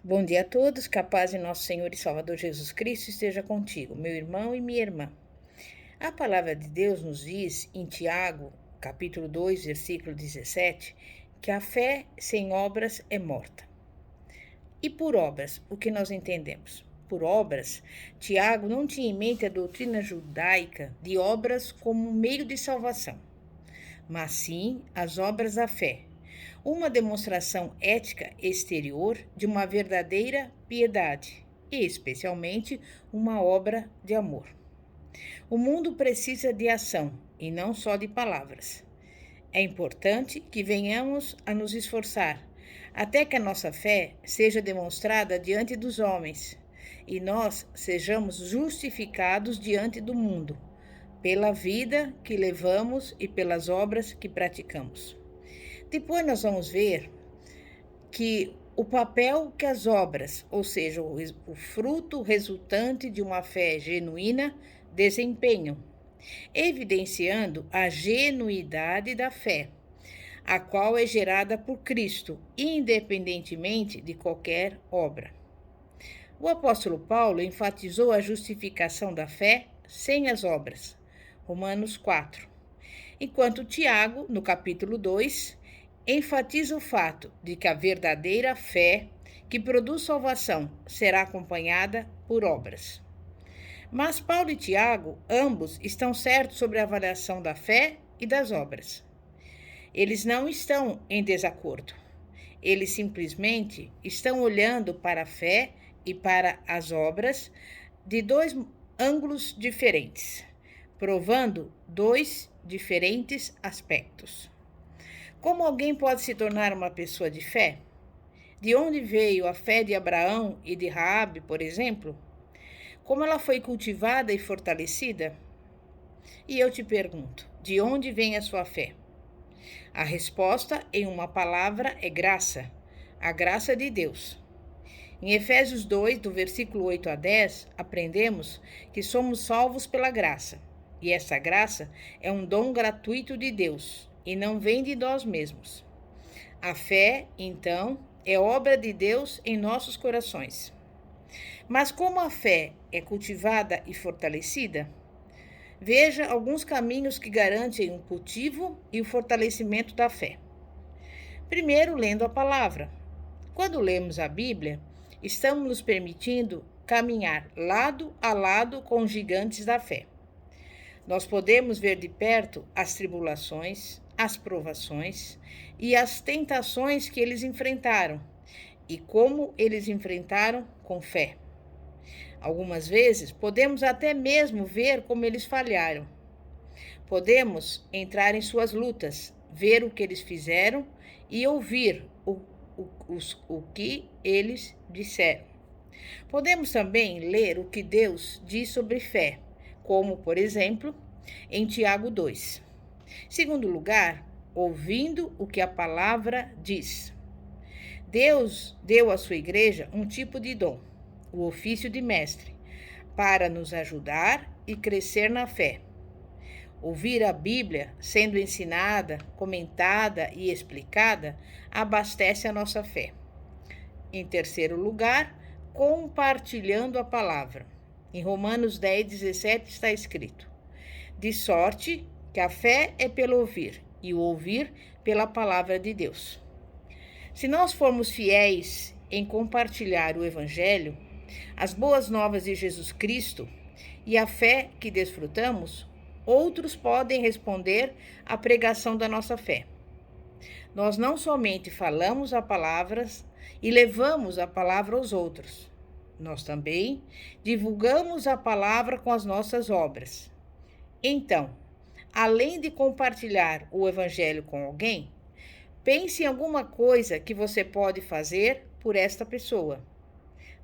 Bom dia a todos, que a paz de nosso Senhor e Salvador Jesus Cristo esteja contigo, meu irmão e minha irmã. A palavra de Deus nos diz em Tiago, capítulo 2, versículo 17, que a fé sem obras é morta. E por obras, o que nós entendemos? Por obras, Tiago não tinha em mente a doutrina judaica de obras como meio de salvação, mas sim as obras da fé, uma demonstração ética exterior de uma verdadeira piedade e, especialmente, uma obra de amor. O mundo precisa de ação e não só de palavras. É importante que venhamos a nos esforçar até que a nossa fé seja demonstrada diante dos homens e nós sejamos justificados diante do mundo, pela vida que levamos e pelas obras que praticamos. Depois nós vamos ver que o papel que as obras, ou seja, o fruto resultante de uma fé genuína, desempenham, evidenciando a genuidade da fé, a qual é gerada por Cristo, independentemente de qualquer obra. O apóstolo Paulo enfatizou a justificação da fé sem as obras, Romanos 4, enquanto Tiago, no capítulo 2, enfatiza o fato de que a verdadeira fé que produz salvação será acompanhada por obras. Mas Paulo e Tiago, ambos, estão certos sobre a avaliação da fé e das obras. Eles não estão em desacordo. Eles simplesmente estão olhando para a fé e para as obras de dois ângulos diferentes, provando dois diferentes aspectos. Como alguém pode se tornar uma pessoa de fé? De onde veio a fé de Abraão e de Raabe, por exemplo? Como ela foi cultivada e fortalecida? E eu te pergunto, de onde vem a sua fé? A resposta, em uma palavra, é graça, a graça de Deus. Em Efésios 2, do versículo 8 a 10, aprendemos que somos salvos pela graça, e essa graça é um dom gratuito de Deus, e não vem de nós mesmos. A fé, então, é obra de Deus em nossos corações. Mas como a fé é cultivada e fortalecida? Veja alguns caminhos que garantem o cultivo e o fortalecimento da fé. Primeiro, lendo a palavra. Quando lemos a Bíblia, estamos nos permitindo caminhar lado a lado com os gigantes da fé. Nós podemos ver de perto as tribulações, as provações e as tentações que eles enfrentaram e como eles enfrentaram com fé. Algumas vezes podemos até mesmo ver como eles falharam. Podemos entrar em suas lutas, ver o que eles fizeram e ouvir o que eles disseram. Podemos também ler o que Deus diz sobre fé, como, por exemplo, em Tiago 2. Segundo lugar, ouvindo o que a palavra diz. Deus deu à sua igreja um tipo de dom, o ofício de mestre, para nos ajudar e crescer na fé. Ouvir a Bíblia sendo ensinada, comentada e explicada abastece a nossa fé. Em terceiro lugar, compartilhando a palavra. Em Romanos 10, 17 está escrito: de sorte que a fé é pelo ouvir, e o ouvir pela palavra de Deus. Se nós formos fiéis em compartilhar o Evangelho, as boas novas de Jesus Cristo e a fé que desfrutamos, outros podem responder à pregação da nossa fé. Nós não somente falamos a palavras e levamos a palavra aos outros, nós também divulgamos a palavra com as nossas obras. Então, além de compartilhar o Evangelho com alguém, pense em alguma coisa que você pode fazer por esta pessoa.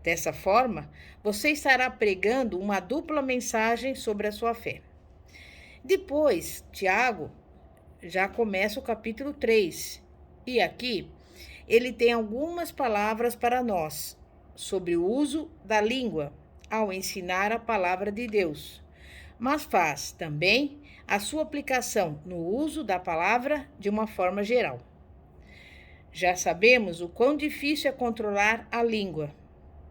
Dessa forma, você estará pregando uma dupla mensagem sobre a sua fé. Depois, Tiago já começa o capítulo 3, e aqui ele tem algumas palavras para nós sobre o uso da língua ao ensinar a palavra de Deus, mas faz também a sua aplicação no uso da palavra de uma forma geral. Já sabemos o quão difícil é controlar a língua.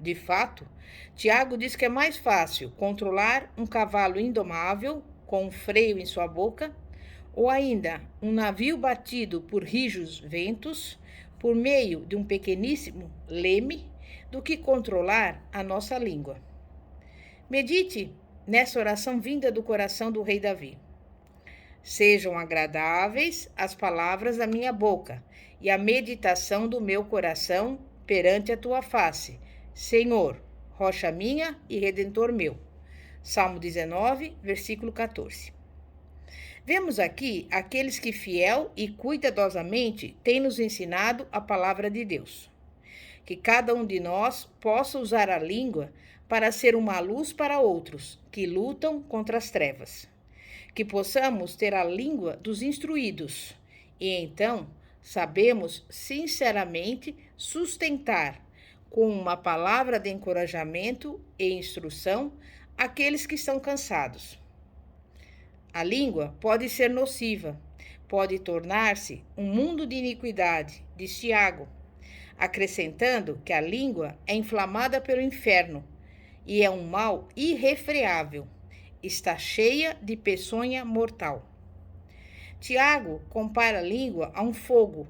De fato, Tiago diz que é mais fácil controlar um cavalo indomável com um freio em sua boca, ou ainda um navio batido por rijos ventos, por meio de um pequeníssimo leme, do que controlar a nossa língua. Medite nessa oração vinda do coração do rei Davi. Sejam agradáveis as palavras da minha boca e a meditação do meu coração perante a tua face, Senhor, rocha minha e redentor meu. Salmo 19, versículo 14. Vemos aqui aqueles que fiel e cuidadosamente têm nos ensinado a palavra de Deus. Que cada um de nós possa usar a língua para ser uma luz para outros que lutam contra as trevas. Que possamos ter a língua dos instruídos e então sabemos sinceramente sustentar com uma palavra de encorajamento e instrução aqueles que estão cansados. A língua pode ser nociva, pode tornar-se um mundo de iniquidade, diz Tiago, acrescentando que a língua é inflamada pelo inferno e é um mal irrefreável, está cheia de peçonha mortal. Tiago compara a língua a um fogo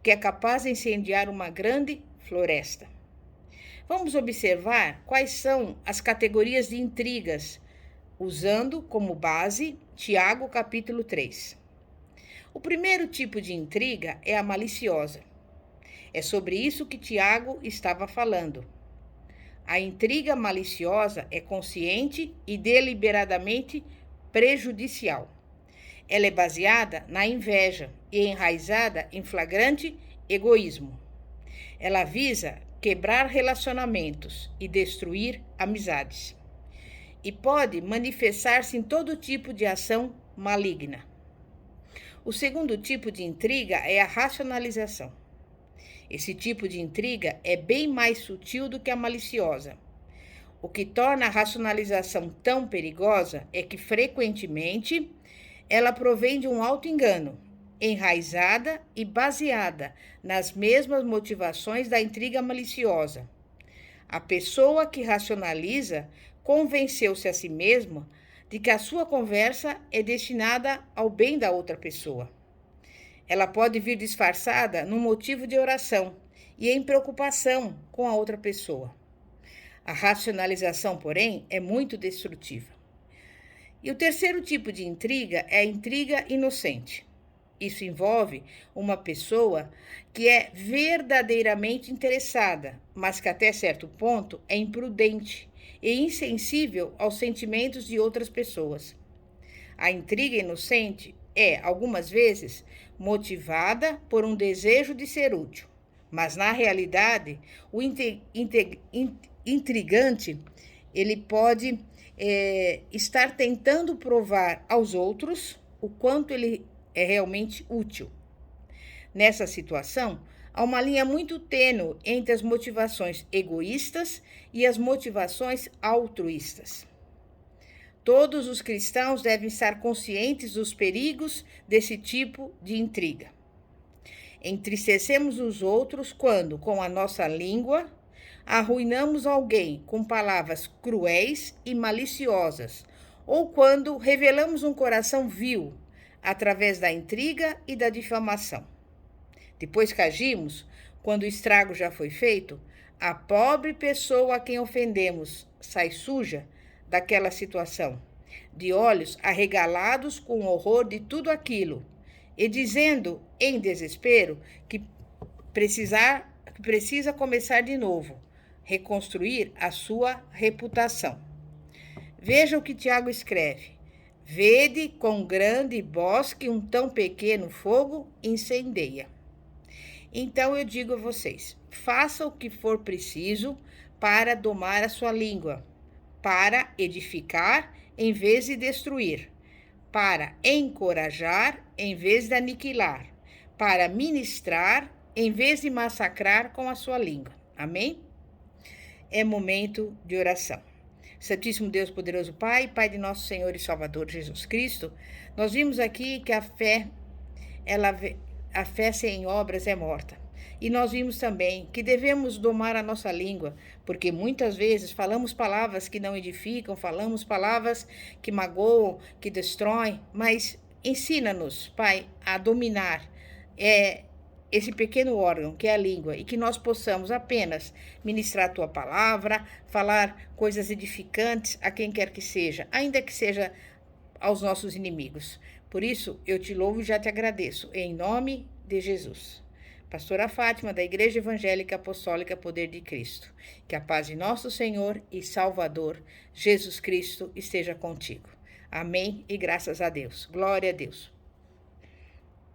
que é capaz de incendiar uma grande floresta. Vamos observar quais são as categorias de intrigas, usando como base Tiago capítulo 3. O primeiro tipo de intriga é a maliciosa. É sobre isso que Tiago estava falando. A intriga maliciosa é consciente e deliberadamente prejudicial. Ela é baseada na inveja e enraizada em flagrante egoísmo. Ela visa quebrar relacionamentos e destruir amizades. E pode manifestar-se em todo tipo de ação maligna. O segundo tipo de intriga é a racionalização. Esse tipo de intriga é bem mais sutil do que a maliciosa. O que torna a racionalização tão perigosa é que, frequentemente, ela provém de um auto-engano, enraizada e baseada nas mesmas motivações da intriga maliciosa. A pessoa que racionaliza convenceu-se a si mesma de que a sua conversa é destinada ao bem da outra pessoa. Ela pode vir disfarçada num motivo de oração e em preocupação com a outra pessoa. A racionalização, porém, é muito destrutiva. E o terceiro tipo de intriga é a intriga inocente. Isso envolve uma pessoa que é verdadeiramente interessada, mas que até certo ponto é imprudente e insensível aos sentimentos de outras pessoas. A intriga inocente é, algumas vezes, motivada por um desejo de ser útil, mas na realidade, o intrigante ele pode estar tentando provar aos outros o quanto ele é realmente útil. Nessa situação, há uma linha muito tênue entre as motivações egoístas e as motivações altruístas. Todos os cristãos devem estar conscientes dos perigos desse tipo de intriga. Entristecemos os outros quando, com a nossa língua, arruinamos alguém com palavras cruéis e maliciosas, ou quando revelamos um coração vil através da intriga e da difamação. Depois que agimos, quando o estrago já foi feito, a pobre pessoa a quem ofendemos sai suja daquela situação, de olhos arregalados com o horror de tudo aquilo, e dizendo, em desespero, que precisa começar de novo, reconstruir a sua reputação. Veja o que Tiago escreve. Vede com grande bosque um tão pequeno fogo incendeia. Então eu digo a vocês, faça o que for preciso para domar a sua língua, para edificar em vez de destruir, para encorajar em vez de aniquilar, para ministrar em vez de massacrar com a sua língua. Amém? É momento de oração. Santíssimo Deus, poderoso Pai, Pai de nosso Senhor e Salvador Jesus Cristo, nós vimos aqui que a fé sem obras é morta. E nós vimos também que devemos domar a nossa língua, porque muitas vezes falamos palavras que não edificam, falamos palavras que magoam, que destroem, mas ensina-nos, Pai, a dominar esse pequeno órgão que é a língua e que nós possamos apenas ministrar a tua palavra, falar coisas edificantes a quem quer que seja, ainda que seja aos nossos inimigos. Por isso, eu te louvo e já te agradeço, em nome de Jesus. Pastora Fátima, da Igreja Evangélica Apostólica Poder de Cristo. Que a paz de nosso Senhor e Salvador, Jesus Cristo, esteja contigo. Amém e graças a Deus. Glória a Deus.